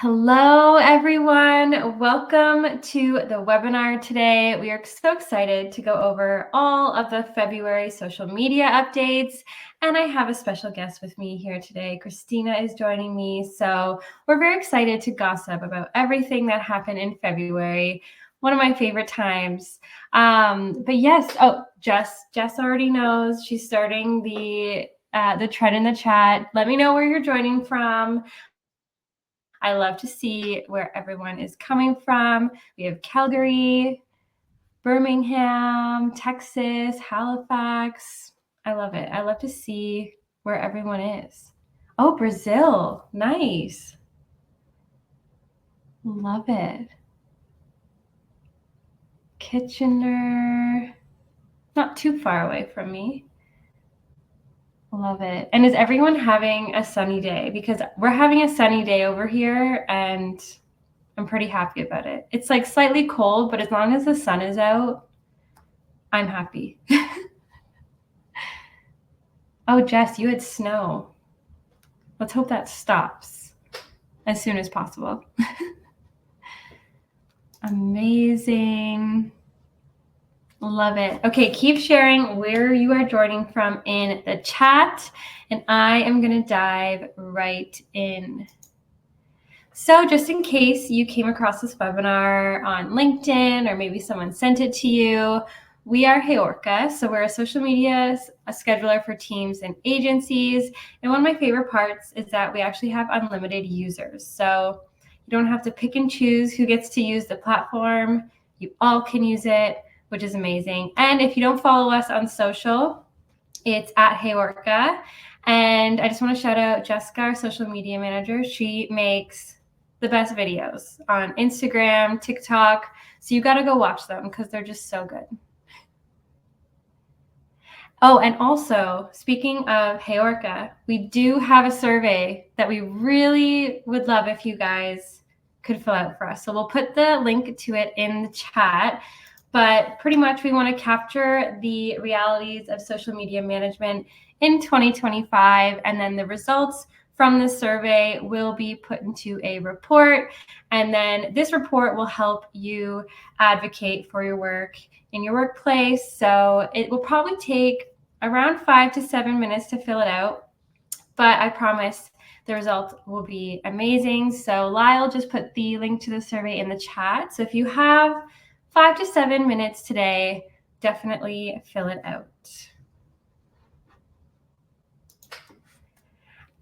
Hello, everyone. Welcome to the webinar today. We are so excited to go over all of the February social media updates. And I have a special guest with me here today. Christina is joining me. So we're very excited to gossip about everything that happened in February. One of my favorite times. But yes, Jess already knows. She's starting the thread in the chat. Let me know where you're joining from. I love to see where everyone is coming from. We have Calgary, Birmingham, Texas, Halifax. I love it. I love to see where everyone is. Oh, Brazil. Nice. Love it. Kitchener. Not too far away from me. Love it. And is everyone having a sunny day? Because we're having a sunny day over here and I'm pretty happy about it. It's like slightly cold, but as long as the sun is out, I'm happy. Oh, Jess, you had snow. Let's hope that stops as soon as possible. Amazing. Love it. Okay, keep sharing where you are joining from in the chat, and I am going to dive right in. So just in case you came across this webinar on LinkedIn or maybe someone sent it to you, we are HeyOrca. So we're a social media scheduler for teams and agencies. And one of my favorite parts is that we actually have unlimited users. So you don't have to pick and choose who gets to use the platform. You all can use it, which is amazing. And if you don't follow us on social, it's at HeyOrca. And I just want to shout out Jessica, our social media manager. She makes the best videos on Instagram, TikTok. So you got to go watch them because they're just so good. Oh, and also, speaking of HeyOrca, we do have a survey that we really would love if you guys could fill out for us. So we'll put the link to it in the chat. But pretty much we want to capture the realities of social media management in 2025, and then the results from this survey will be put into a report. And then this report will help you advocate for your work in your workplace. So it will probably take around 5 to 7 minutes to fill it out, but I promise the result will be amazing. So Lyle just put the link to the survey in the chat. So if you have 5 to 7 minutes today, definitely fill it out.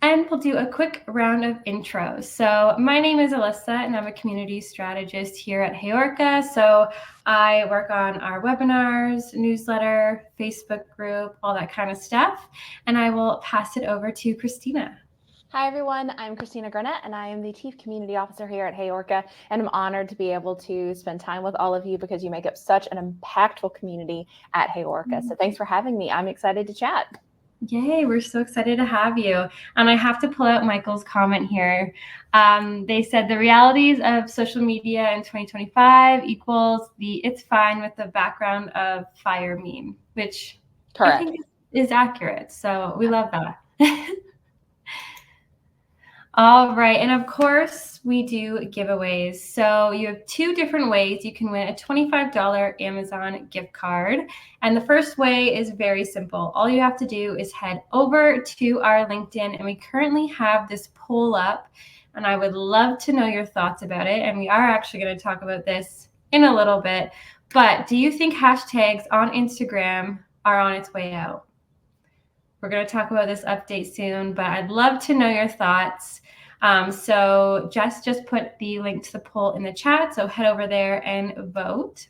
And we'll do a quick round of intros. So my name is Alyssa, and I'm a community strategist here at HeyOrca. So I work on our webinars, newsletter, Facebook group, all that kind of stuff. And I will pass it over to Christina. Hi, everyone. I'm Christina Gurnett, and I am the Chief Community Officer here at HeyOrca, and I'm honored to be able to spend time with all of you because you make up such an impactful community at HeyOrca. So thanks for having me. I'm excited to chat. Yay, we're so excited to have you. And I have to pull out Michael's comment here. They said the realities of social media in 2025 equals the it's fine with the background of fire meme, which Correct. I think is accurate. So we love that. All right, and of course, we do giveaways. So you have 2 different ways you can win a $25 Amazon gift card. And the first way is very simple. All you have to do is head over to our LinkedIn, and we currently have this poll up, and I would love to know your thoughts about it. And we are actually going to talk about this in a little bit. But do you think hashtags on Instagram are on its way out? We're going to talk about this update soon, but I'd love to know your thoughts. So Jess just put the link to the poll in the chat, so head over there and vote.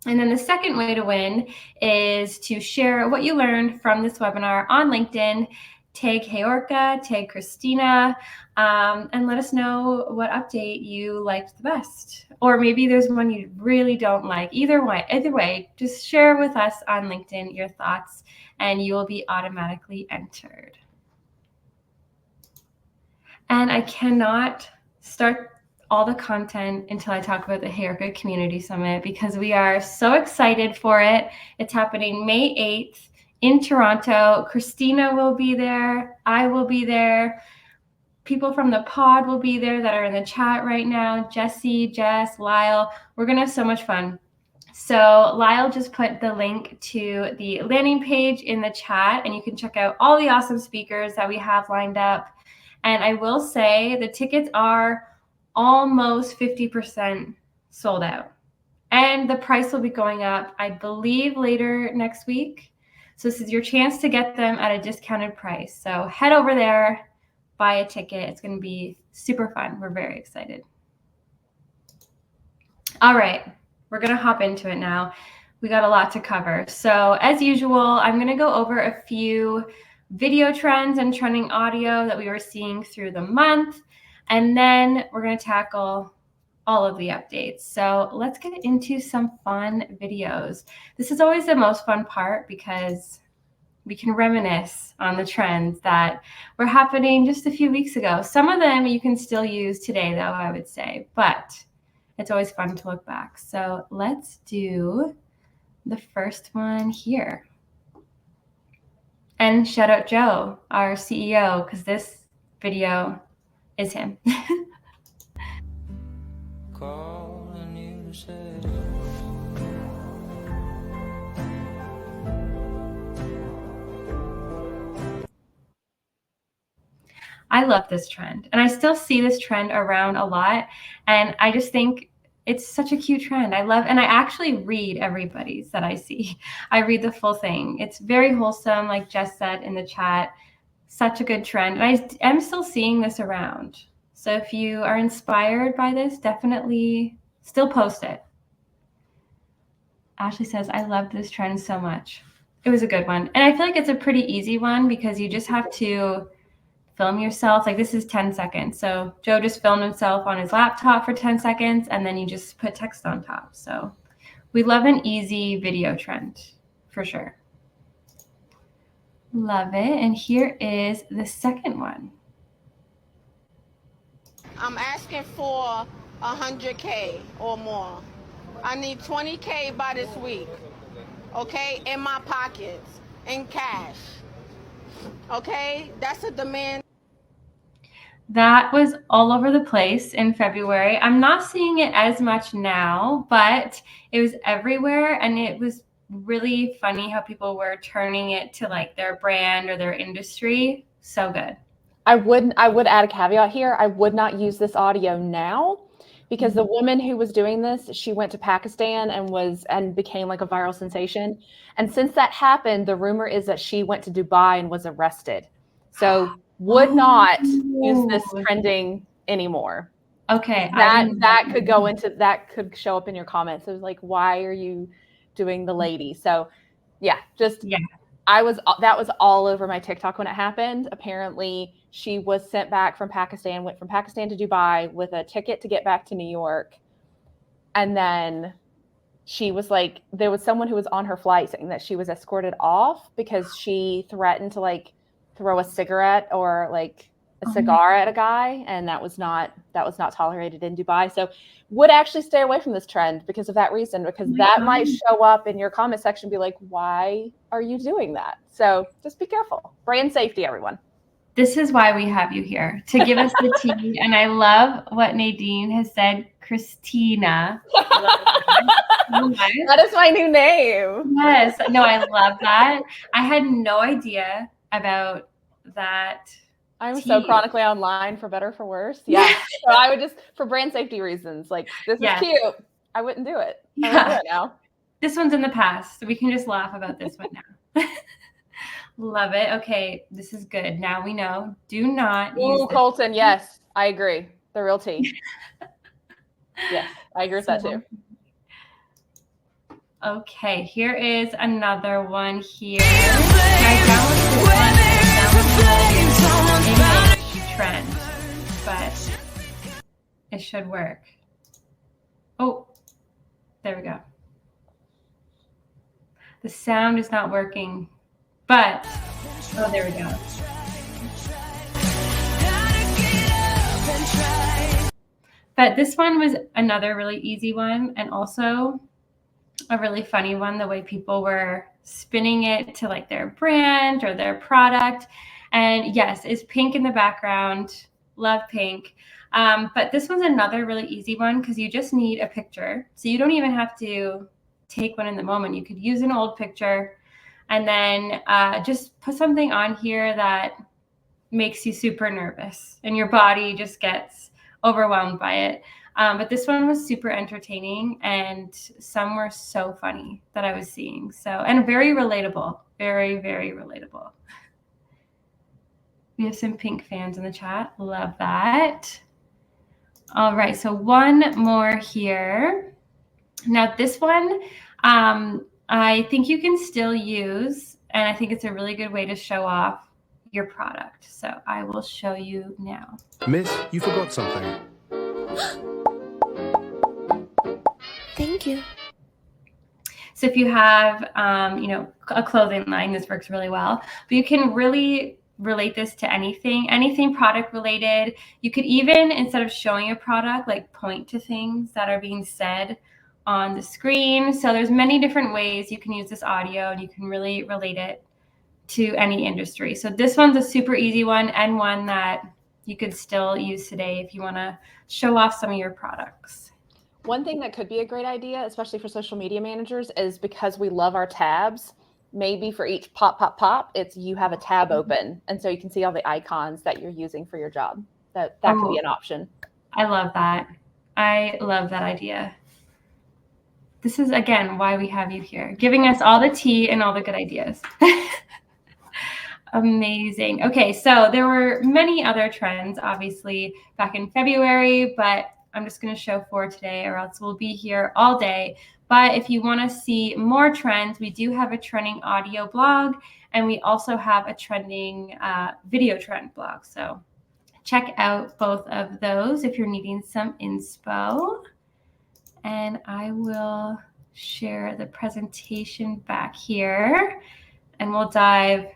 And then the second way to win is to share what you learned from this webinar on LinkedIn. Tag HeyOrca, tag Christina, and let us know what update you liked the best. Or maybe there's one you really don't like. Either way, just share with us on LinkedIn your thoughts, and you will be automatically entered. And I cannot start all the content until I talk about the HeyOrca Community Summit because we are so excited for it. It's happening May 8th in Toronto. Christina will be there. I will be there. people from the pod will be there that are in the chat right now. Jesse, Jess, Lyle. We're going to have so much fun. So Lyle just put the link to the landing page in the chat, and you can check out all the awesome speakers that we have lined up. And I will say the tickets are almost 50% sold out. And the price will be going up, I believe, later next week. So this is your chance to get them at a discounted price. So head over there, buy a ticket. It's going to be super fun. We're very excited. All right, we're going to hop into it now. We got a lot to cover. So as usual, I'm going to go over a few video trends and trending audio that we were seeing through the month. And then we're going to tackle all of the updates. So let's get into some fun videos. This is always the most fun part because we can reminisce on the trends that were happening just a few weeks ago. Some of them you can still use today, though, I would say, but it's always fun to look back. So let's do the first one here. And shout out Joe, our CEO, because this video is him. I love this trend, and I still see this trend around a lot, and I just think it's such a cute trend. I love, and I actually read everybody's that I see. I read the full thing. It's very wholesome, like Jess said in the chat. Such a good trend, and I am still seeing this around. So if you are inspired by this, definitely still post it. Ashley says, I love this trend so much. It was a good one, and I feel like it's a pretty easy one because you just have to film yourself. Like this is 10 seconds. So Joe just filmed himself on his laptop for 10 seconds and then you just put text on top. So we love an easy video trend for sure. Love it. And here is the second one. I'm asking for 100K or more. I need 20K by this week. Okay? In my pockets, in cash. Okay? That's a demand. That was all over the place in February. I'm not seeing it as much now, but it was everywhere. And it was really funny how people were turning it to like their brand or their industry. So good. I would add a caveat here. I would not use this audio now because the woman who was doing this, she went to Pakistan and became like a viral sensation. And since that happened, the rumor is that she went to Dubai and was arrested. So would not use this trending anymore. Okay. That could show up in your comments. It was like, why are you doing the lady? So yeah. That was all over my TikTok when it happened. Apparently she was sent back from Pakistan, went from Pakistan to Dubai with a ticket to get back to New York. And then she was like, there was someone who was on her flight saying that she was escorted off because she threatened to like throw a cigarette or like a cigar at a guy. And that was not tolerated in Dubai. So would actually stay away from this trend because of that reason, because that might show up in your comment section, be like, why are you doing that? So just be careful. Brand safety, everyone. This is why we have you here, to give us the tea. And I love what Nadine has said, Christina. That is my new name. Yes. No, I love that. I had no idea about that. I'm so chronically online, for better or for worse. Yeah. So I would just, for brand safety reasons, like this is cute. I wouldn't do it. I wouldn't do it now. This one's in the past, so we can just laugh about this one now. Love it. Okay, this is good. Now we know. Do not use this. Colton, yes, I agree. The real tea. Yes, I agree with that too. Okay, here is another one here. Trend, but it should work. Oh, there we go. The sound is not working, but oh, there we go. But this one was another really easy one, and also a really funny one, the way people were spinning it to like their brand or their product. And yes, it's pink in the background. Love pink. But this one's another really easy one because you just need a picture. So you don't even have to take one in the moment. You could use an old picture and then just put something on here that makes you super nervous and your body just gets overwhelmed by it. But this one was super entertaining and some were so funny that I was seeing. So, and very relatable, very, very relatable. We have some pink fans in the chat. Love that. All right, so one more here. Now this one, I think you can still use, and I think it's a really good way to show off your product. So I will show you now. Miss, you forgot something. Thank you. So if you have, a clothing line, this works really well. But you can really relate this to anything product related. You could even, instead of showing a product, like point to things that are being said on the screen. So there's many different ways you can use this audio and you can really relate it to any industry. So this one's a super easy one and one that you could still use today if you want to show off some of your products. One thing that could be a great idea, especially for social media managers, is because we love our tabs, maybe for each pop, it's you have a tab open. And so you can see all the icons that you're using for your job. That could be an option. I love that. I love that idea. This is, again, why we have you here, giving us all the tea and all the good ideas. Amazing. Okay, so there were many other trends, obviously, back in February, but I'm just going to show 4 today or else we'll be here all day. But if you want to see more trends, we do have a trending audio blog and we also have a trending video trend blog. So check out both of those if you're needing some inspo. And I will share the presentation back here and we'll dive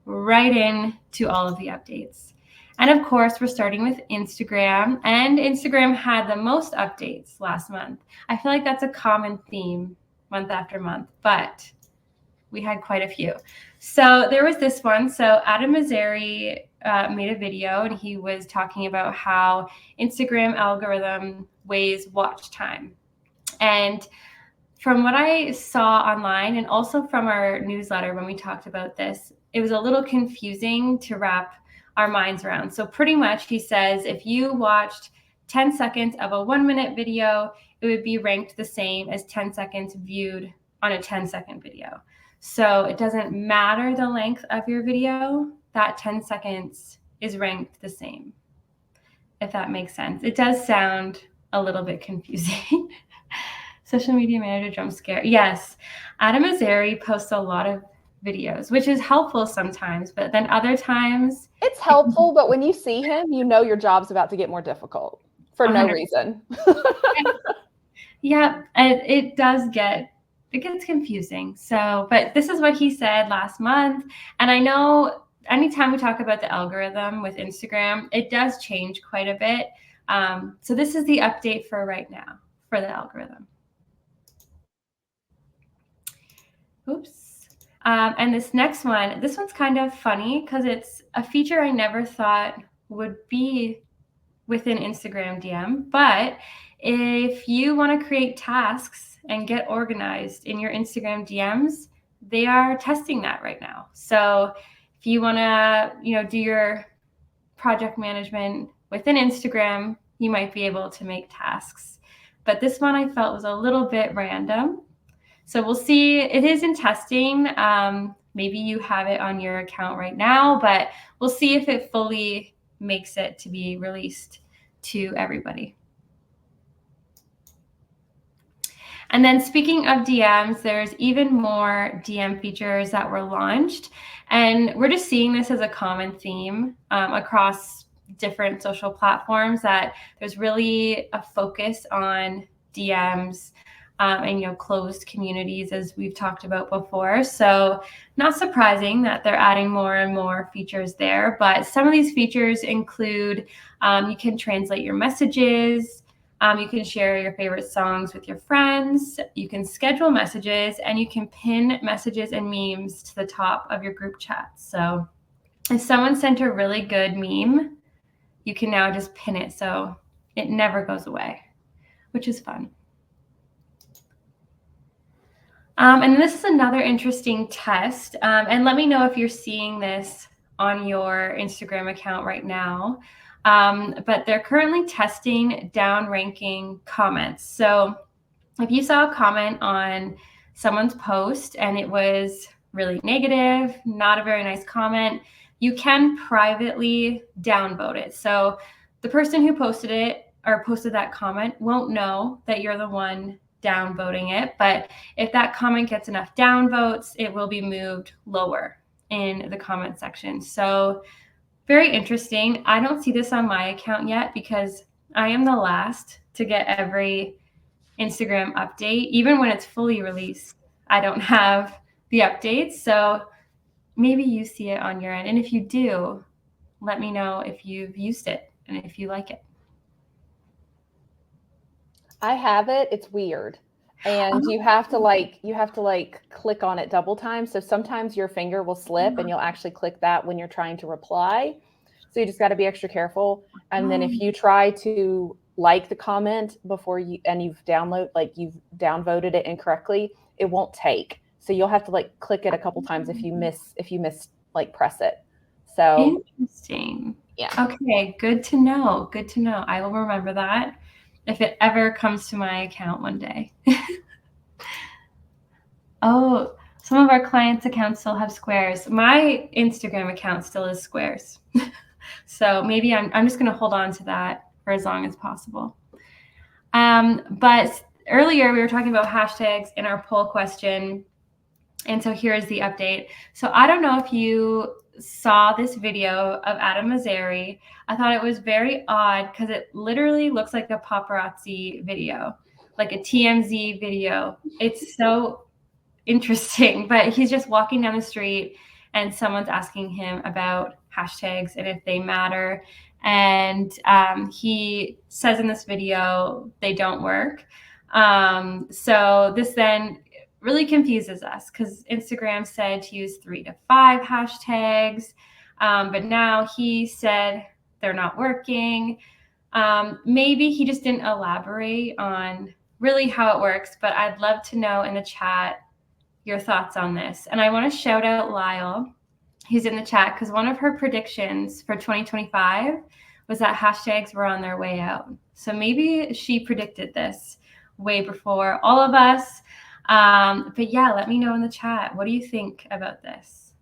right in to all of the updates. And of course, we're starting with Instagram, and Instagram had the most updates last month. I feel like that's a common theme month after month, but we had quite a few. So there was this one. So Adam Mazzari made a video and he was talking about how Instagram algorithm weighs watch time. And from what I saw online and also from our newsletter when we talked about this, it was a little confusing to wrap our minds around. So pretty much he says if you watched 10 seconds of a 1-minute video, it would be ranked the same as 10 seconds viewed on a 10-second video. So it doesn't matter the length of your video, that 10 seconds is ranked the same, if that makes sense. It does sound a little bit confusing. Social media manager jump scare. Yes, Adam Mazzari posts a lot of videos, which is helpful sometimes, but then other times it's helpful, but when you see him, you know your job's about to get more difficult for 100%. No reason. Yeah, it gets confusing. So, but this is what he said last month. And I know anytime we talk about the algorithm with Instagram, it does change quite a bit. So this is the update for right now for the algorithm. Oops. And this next one, this one's kind of funny because it's a feature I never thought would be within Instagram DM. But if you want to create tasks and get organized in your Instagram DMs, they are testing that right now. So if you want to, do your project management within Instagram, you might be able to make tasks. But this one I felt was a little bit random. So we'll see. It is in testing. Maybe you have it on your account right now, but we'll see if it fully makes it to be released to everybody. And then speaking of DMs, there's even more DM features that were launched. And we're just seeing this as a common theme across different social platforms, that there's really a focus on DMs and closed communities, as we've talked about before. So not surprising that they're adding more and more features there. But some of these features include you can translate your messages, you can share your favorite songs with your friends, you can schedule messages, and you can pin messages and memes to the top of your group chat. So if someone sent a really good meme you can now just pin it so it never goes away, which is fun. And this is another interesting test. And let me know if you're seeing this on your Instagram account right now. But they're currently testing down ranking comments. So if you saw a comment on someone's post and it was really negative, not a very nice comment, you can privately downvote it. So the person who posted it or posted that comment won't know that you're the one downvoting it. But if that comment gets enough downvotes, it will be moved lower in the comment section. So very interesting. I don't see this on my account yet because I am the last to get every Instagram update. Even when it's fully released, I don't have the updates. So maybe you see it on your end. And if you do, let me know if you've used it and if you like it. I have it. It's weird. And you have to click on it double time. So sometimes your finger will slip and you'll actually click that when you're trying to reply. So you just got to be extra careful. And then if you try to like the comment before you've downvoted it incorrectly, it won't take. So you'll have to click it a couple times if you miss press it. So interesting. Yeah. Okay, good to know. Good to know. I will remember that if it ever comes to my account one day. Oh, some of our clients' accounts still have squares. My Instagram account still is squares. So maybe I'm just going to hold on to that for as long as possible. But earlier we were talking about hashtags in our poll question. And so here's the update. So I don't know if you saw this video of Adam Mazzari. I thought it was very odd because it literally looks like a paparazzi video, like a TMZ video. It's so interesting, but he's just walking down the street and someone's asking him about hashtags and if they matter. And he says in this video, they don't work. So this then really confuses us because Instagram said to use 3 to 5 hashtags, but now he said they're not working. Maybe he just didn't elaborate on really how it works, but I'd love to know in the chat your thoughts on this. And I want to shout out Lyle, who's in the chat, because one of her predictions for 2025 was that hashtags were on their way out. So maybe she predicted this way before all of us. But yeah, let me know in the chat. What do you think about this?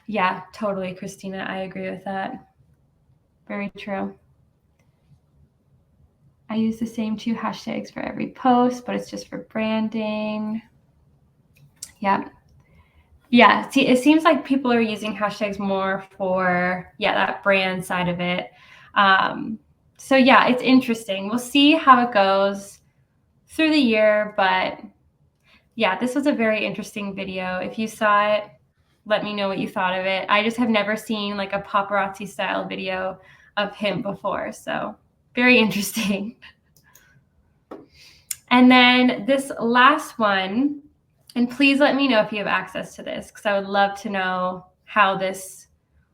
Yeah, totally, Christina. I agree with that. Very true. I use the same 2 hashtags for every post, but it's just for branding. Yeah. Yeah. See, it seems like people are using hashtags more for, that brand side of it. So yeah, it's interesting. We'll see how it goes through the year, but yeah, this was a very interesting video. If you saw it, let me know what you thought of it. I just have never seen like a paparazzi style video of him before. So very interesting. And then this last one, and please let me know if you have access to this because I would love to know how this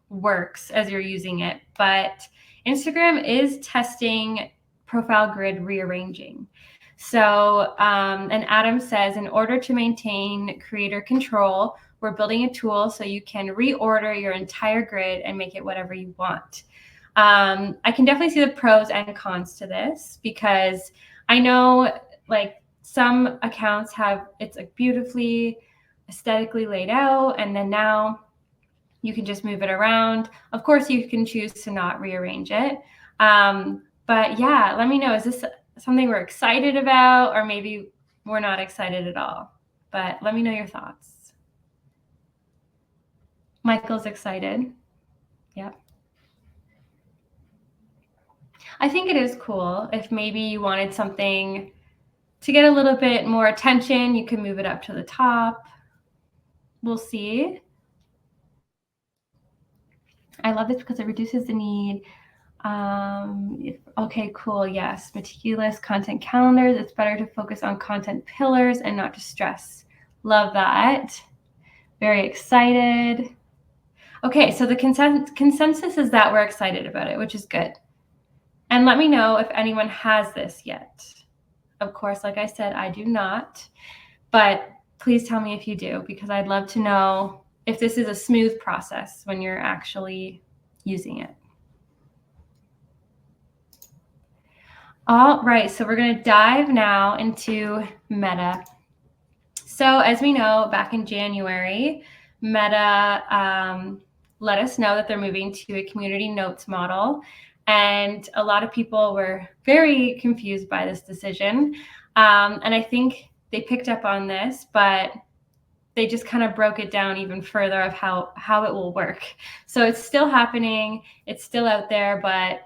works as you're using it. But Instagram is testing profile grid rearranging. So, and Adam says, in order to maintain creator control, we're building a tool so you can reorder your entire grid and make it whatever you want. I can definitely see the pros and cons to this because I know like some accounts have, it's like beautifully aesthetically laid out, and then now you can just move it around. Of course, you can choose to not rearrange it. But yeah, let me know, is this something we're excited about, or maybe we're not excited at all? But let me know your thoughts. Michael's excited. Yep. I think it is cool. If maybe you wanted something to get a little bit more attention, you can move it up to the top. We'll see. I love this because it reduces the need. Okay, cool. Yes. Meticulous content calendars. It's better to focus on content pillars and not to stress. Love that. Very excited. Okay, so the consensus is that we're excited about it, which is good. And let me know if anyone has this yet. Of course, like I said, I do not, but please tell me if you do, because I'd love to know if this is a smooth process when you're actually using it. All right, so we're going to dive now into Meta. So as we know, back in January, Meta let us know that they're moving to a community notes model. And a lot of people were very confused by this decision. And I think they picked up on this, but they just kind of broke it down even further of how it will work. So it's still happening. It's still out there, but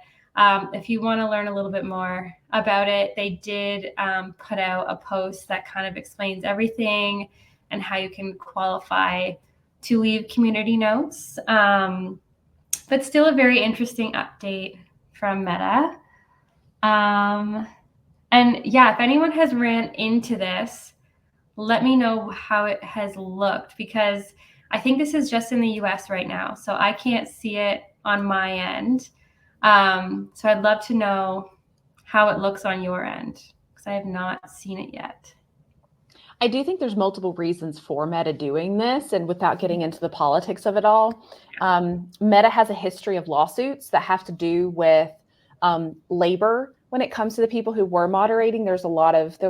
if you want to learn a little bit more about it, they did put out a post that kind of explains everything and how you can qualify to leave community notes. But still a very interesting update from Meta. And yeah, if anyone has ran into this, let me know how it has looked, because I think this is just in the US right now, so I can't see it on my end. So I'd love to know how it looks on your end, because I have not seen it yet. I do think there's multiple reasons for Meta doing this, and without getting into the politics of it all, Meta has a history of lawsuits that have to do with labor. When it comes to the people who were moderating, there was a lot of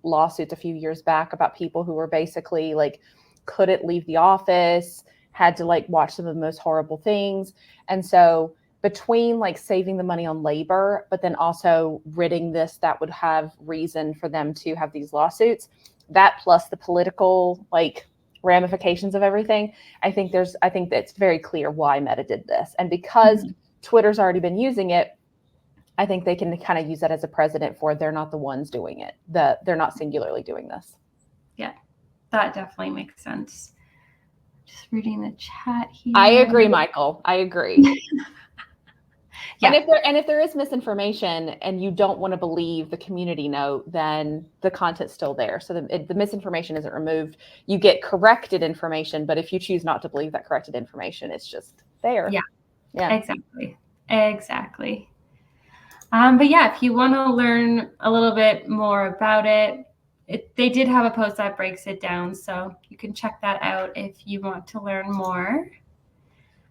lawsuits a few years back about people who were basically like couldn't leave the office, had to like watch some of the most horrible things, and so between like saving the money on labor, but then also ridding this that would have reason for them to have these lawsuits, that plus the political like ramifications of everything, I think that it's very clear why Meta did this. And because Twitter's already been using it, I think they can kind of use that as a precedent for they're not the ones doing it. They're not singularly doing this. Yeah, that definitely makes sense. Just reading the chat here. I agree, Michael. I agree. Yeah. And if there is misinformation and you don't want to believe the community note, then the content's still there. So the misinformation isn't removed. You get corrected information, but if you choose not to believe that corrected information, it's just there. Yeah. Exactly. But yeah, if you want to learn a little bit more about it, they did have a post that breaks it down, so you can check that out if you want to learn more.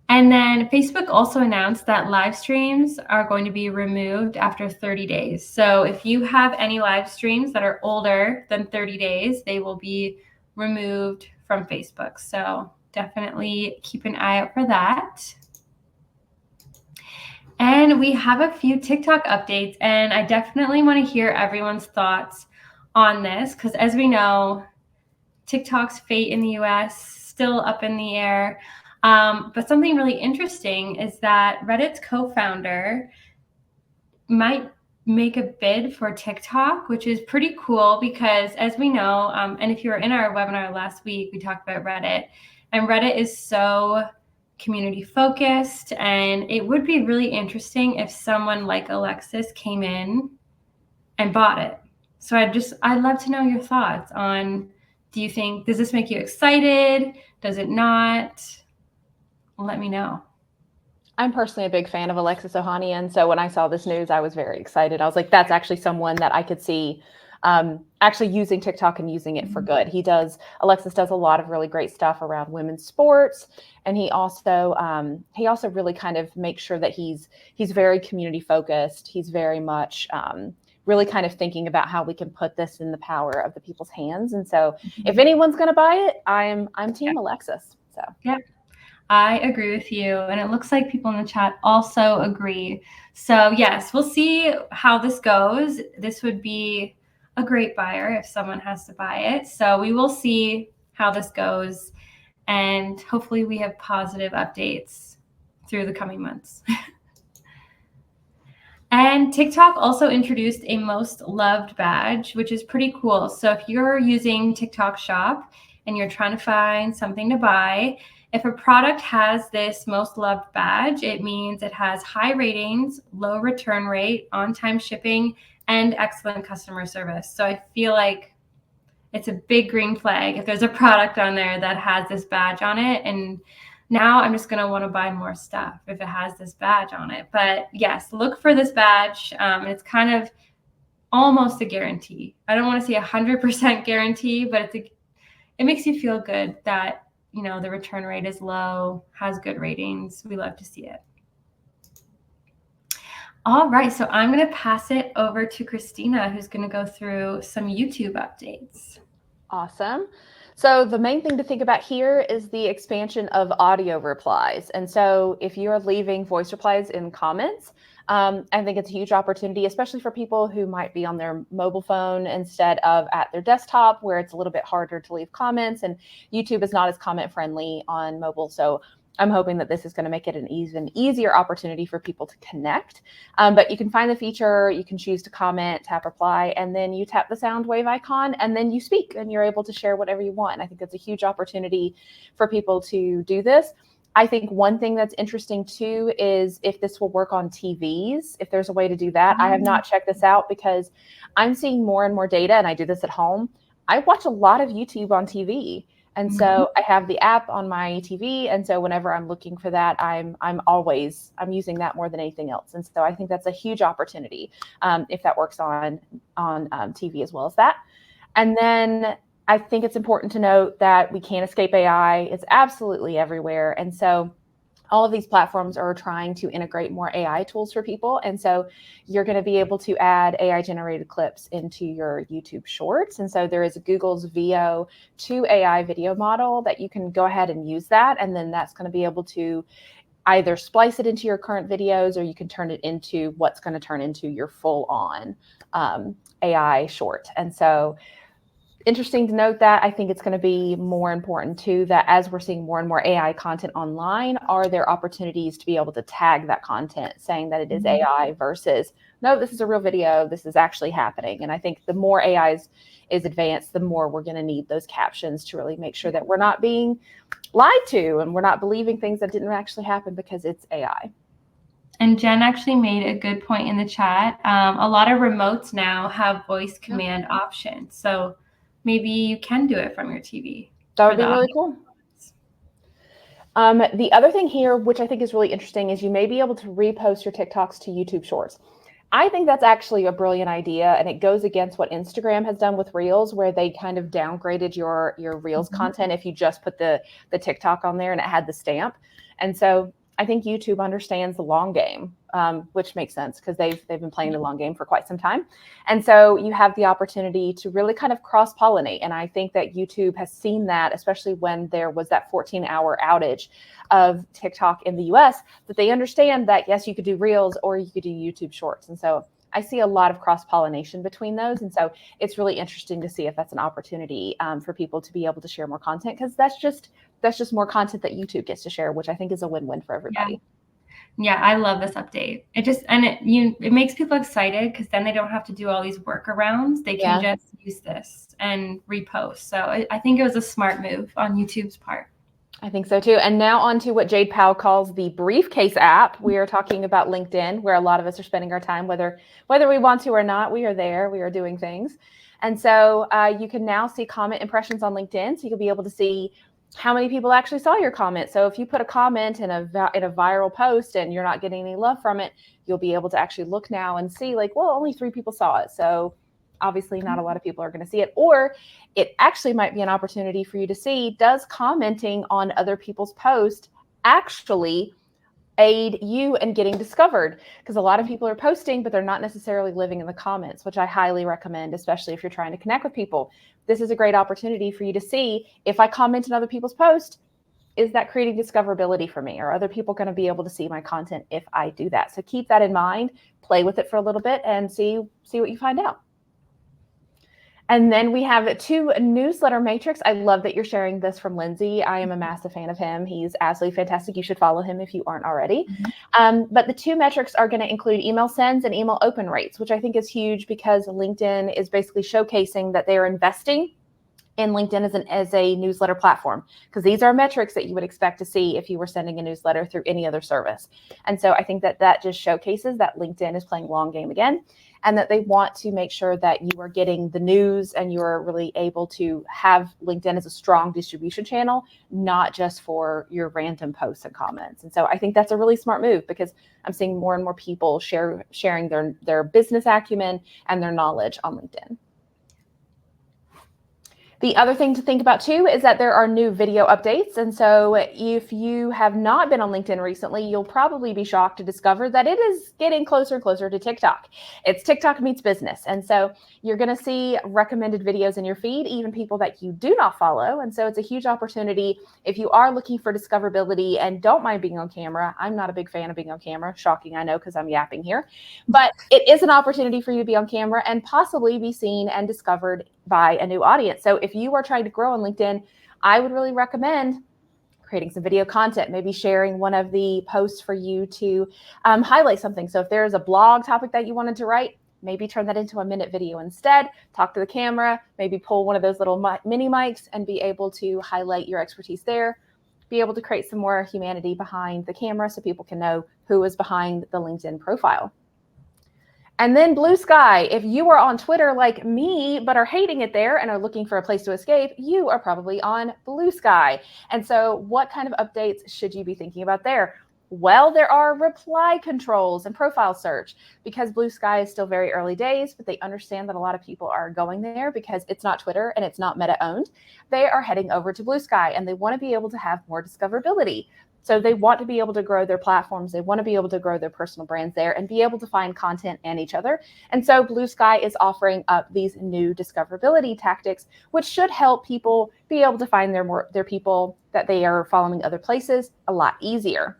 And then Facebook also announced that live streams are going to be removed after 30 days. So if you have any live streams that are older than 30 days, they will be removed from Facebook. So definitely keep an eye out for that. And we have a few TikTok updates, and I definitely want to hear everyone's thoughts on this, because as we know, TikTok's fate in the US still up in the air. But something really interesting is that Reddit's co-founder might make a bid for TikTok, which is pretty cool because, as we know, and if you were in our webinar last week, we talked about Reddit, and Reddit is so community focused, and it would be really interesting if someone like Alexis came in and bought it. So I'd love to know your thoughts on, does this make you excited? Does it not? Let me know. I'm personally a big fan of Alexis Ohanian. So when I saw this news, I was very excited. I was like, that's actually someone that I could see actually using TikTok and using it for good. Alexis does a lot of really great stuff around women's sports. And he also really kind of makes sure that he's very community focused. He's very much really kind of thinking about how we can put this in the power of the people's hands. And so if anyone's going to buy it, I'm team Alexis. So yeah. I agree with you. And it looks like people in the chat also agree. So yes, we'll see how this goes. This would be a great buyer if someone has to buy it. So we will see how this goes. And hopefully we have positive updates through the coming months. And TikTok also introduced a most loved badge, which is pretty cool. So if you're using TikTok Shop and you're trying to find something to buy, if a product has this most loved badge, it means it has high ratings, low return rate, on-time shipping, and excellent customer service. So I feel like it's a big green flag if there's a product on there that has this badge on it. And now I'm just going to want to buy more stuff if it has this badge on it. But yes, look for this badge. It's kind of almost a guarantee. I don't want to say 100% guarantee, but it makes you feel good that, you know, the return rate is low, has good ratings. We love to see it. All right, so I'm going to pass it over to Christina, who's going to go through some YouTube updates. Awesome. So the main thing to think about here is the expansion of audio replies. And so if you're leaving voice replies in comments, I think it's a huge opportunity, especially for people who might be on their mobile phone instead of at their desktop, where it's a little bit harder to leave comments, and YouTube is not as comment friendly on mobile. So I'm hoping that this is going to make it an even easier opportunity for people to connect. But you can find the feature, you can choose to comment, tap reply, and then you tap the sound wave icon, and then you speak, and you're able to share whatever you want. And I think that's a huge opportunity for people to do this. I think one thing that's interesting too is if this will work on TVs, if there's a way to do that. I have not checked this out because I'm seeing more and more data, and I do this at home. I watch a lot of YouTube on TV. And so I have the app on my TV. And so whenever I'm looking for that, I'm using that more than anything else. And so I think that's a huge opportunity if that works on TV as well as that. And then I think it's important to note that we can't escape AI. It's absolutely everywhere. And so all of these platforms are trying to integrate more AI tools for people. And so you're going to be able to add AI generated clips into your YouTube shorts. And so there is Google's VO to AI video model that you can go ahead and use that. And then that's going to be able to either splice it into your current videos, or you can turn it into what's going to turn into your full on AI short. And so interesting to note that. I think it's going to be more important too, that as we're seeing more and more AI content online, are there opportunities to be able to tag that content saying that it is AI versus, no, this is a real video, this is actually happening. And I think the more AI is advanced, the more we're going to need those captions to really make sure that we're not being lied to and we're not believing things that didn't actually happen because it's AI. And Jen actually made a good point in the chat. A lot of remotes now have voice command options. So maybe you can do it from your TV. That would be really cool. The other thing here, which I think is really interesting, is you may be able to repost your TikToks to YouTube Shorts. I think that's actually a brilliant idea, and it goes against what Instagram has done with Reels, where they kind of downgraded your Reels content if you just put the TikTok on there and it had the stamp. And so I think YouTube understands the long game, which makes sense because they've been playing the long game for quite some time. And so you have the opportunity to really kind of cross-pollinate. And I think that YouTube has seen that, especially when there was that 14-hour outage of TikTok in the US, that they understand that, yes, you could do Reels or you could do YouTube Shorts. And so I see a lot of cross-pollination between those. And so it's really interesting to see if that's an opportunity for people to be able to share more content, because that's just more content that YouTube gets to share, which I think is a win-win for everybody. Yeah, I love this update. It makes people excited because then they don't have to do all these workarounds. They can just use this and repost. So I think it was a smart move on YouTube's part. I think so too. And now on to what Jade Powell calls the briefcase app. We are talking about LinkedIn, where a lot of us are spending our time, whether we want to or not. We are there. We are doing things. And so you can now see comment impressions on LinkedIn. So you can be able to see how many people actually saw your comment. So if you put a comment in a viral post and you're not getting any love from it, you'll be able to actually look now and see, like, well, only 3 people saw it. So obviously not a lot of people are going to see it. Or it actually might be an opportunity for you to see, does commenting on other people's posts actually aid you in getting discovered? Because a lot of people are posting, but they're not necessarily living in the comments, which I highly recommend, especially if you're trying to connect with people. This is a great opportunity for you to see, if I comment on other people's posts, is that creating discoverability for me? Are other people going to be able to see my content if I do that? So keep that in mind, play with it for a little bit and see what you find out. And then we have 2 newsletter matrix. I love that you're sharing this from Lindsay. I am a massive fan of him. He's absolutely fantastic. You should follow him if you aren't already. But the 2 metrics are going to include email sends and email open rates, which I think is huge because LinkedIn is basically showcasing that they are investing in LinkedIn as a newsletter platform, because these are metrics that you would expect to see if you were sending a newsletter through any other service. And so I think that just showcases that LinkedIn is playing long game again, and that they want to make sure that you are getting the news and you're really able to have LinkedIn as a strong distribution channel, not just for your random posts and comments. And so I think that's a really smart move, because I'm seeing more and more people sharing their business acumen and their knowledge on LinkedIn. The other thing to think about too is that there are new video updates. And so if you have not been on LinkedIn recently, you'll probably be shocked to discover that it is getting closer and closer to TikTok. It's TikTok meets business. And so you're going to see recommended videos in your feed, even people that you do not follow. And so it's a huge opportunity if you are looking for discoverability and don't mind being on camera. I'm not a big fan of being on camera. Shocking, I know, because I'm yapping here. But it is an opportunity for you to be on camera and possibly be seen and discovered by a new audience. So if you are trying to grow on LinkedIn, I would really recommend creating some video content, maybe sharing one of the posts for you to highlight something. So if there's a blog topic that you wanted to write, maybe turn that into a minute video instead, talk to the camera, maybe pull one of those little mini mics and be able to highlight your expertise there, be able to create some more humanity behind the camera so people can know who is behind the LinkedIn profile. And then Blue Sky. If you are on Twitter like me, but are hating it there and are looking for a place to escape, you are probably on Blue Sky. And so what kind of updates should you be thinking about there? Well, there are reply controls and profile search, because Blue Sky is still very early days, but they understand that a lot of people are going there because it's not Twitter and it's not Meta owned. They are heading over to Blue Sky and they want to be able to have more discoverability. So they want to be able to grow their platforms. They want to be able to grow their personal brands there and be able to find content and each other. And so Blue Sky is offering up these new discoverability tactics, which should help people be able to find their people that they are following other places a lot easier.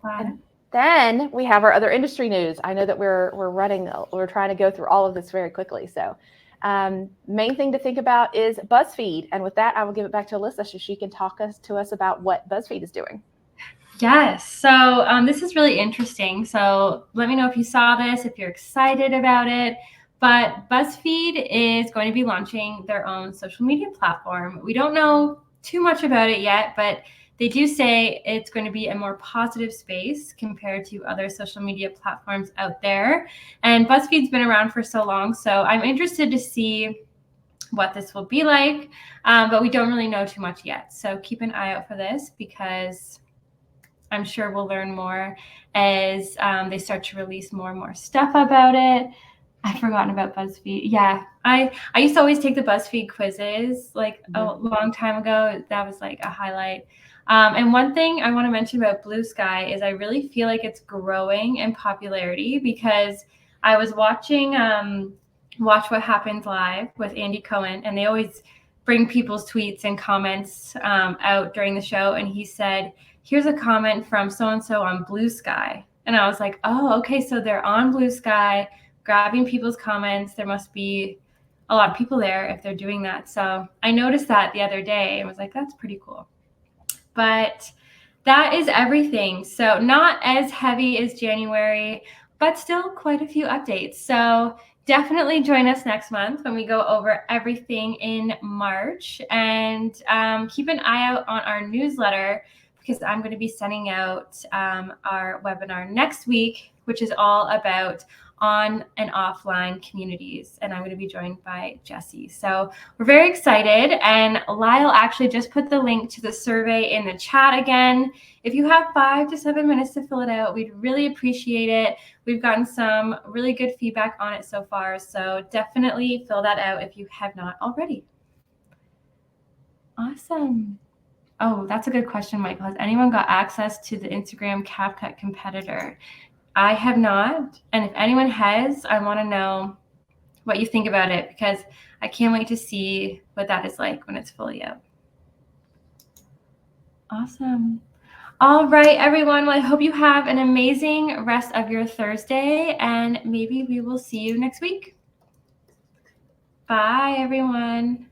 And then we have our other industry news. I know that we're trying to go through all of this very quickly. So main thing to think about is BuzzFeed. And with that, I will give it back to Alyssa so she can talk to us about what BuzzFeed is doing. Yes. So this is really interesting. So let me know if you saw this, if you're excited about it. But BuzzFeed is going to be launching their own social media platform. We don't know too much about it yet, but they do say it's going to be a more positive space compared to other social media platforms out there. And BuzzFeed's been around for so long, so I'm interested to see what this will be like, but we don't really know too much yet. So keep an eye out for this, because I'm sure we'll learn more as they start to release more and more stuff about it. I've forgotten about BuzzFeed. Yeah, I used to always take the BuzzFeed quizzes like a long time ago. That was like a highlight. And one thing I want to mention about Blue Sky is I really feel like it's growing in popularity, because I was watching Watch What Happens Live with Andy Cohen, and they always bring people's tweets and comments out during the show. And he said, here's a comment from so-and-so on Blue Sky. And I was like, oh, okay, so they're on Blue Sky, grabbing people's comments. There must be a lot of people there if they're doing that. So I noticed that the other day and was like, that's pretty cool. But that is everything. So not as heavy as January, but still quite a few updates. So definitely join us next month when we go over everything in March, and keep an eye out on our newsletter, because I'm going to be sending out our webinar next week, which is all about on and offline communities. And I'm going to be joined by Jesse. So we're very excited. And Lyle actually just put the link to the survey in the chat again. If you have 5 to 7 minutes to fill it out, we'd really appreciate it. We've gotten some really good feedback on it so far. So definitely fill that out if you have not already. Awesome. Oh, that's a good question, Michael. Has anyone got access to the Instagram CapCut competitor? I have not. And if anyone has, I want to know what you think about it, because I can't wait to see what that is like when it's fully out. Awesome. All right, everyone. Well, I hope you have an amazing rest of your Thursday, and maybe we will see you next week. Bye, everyone.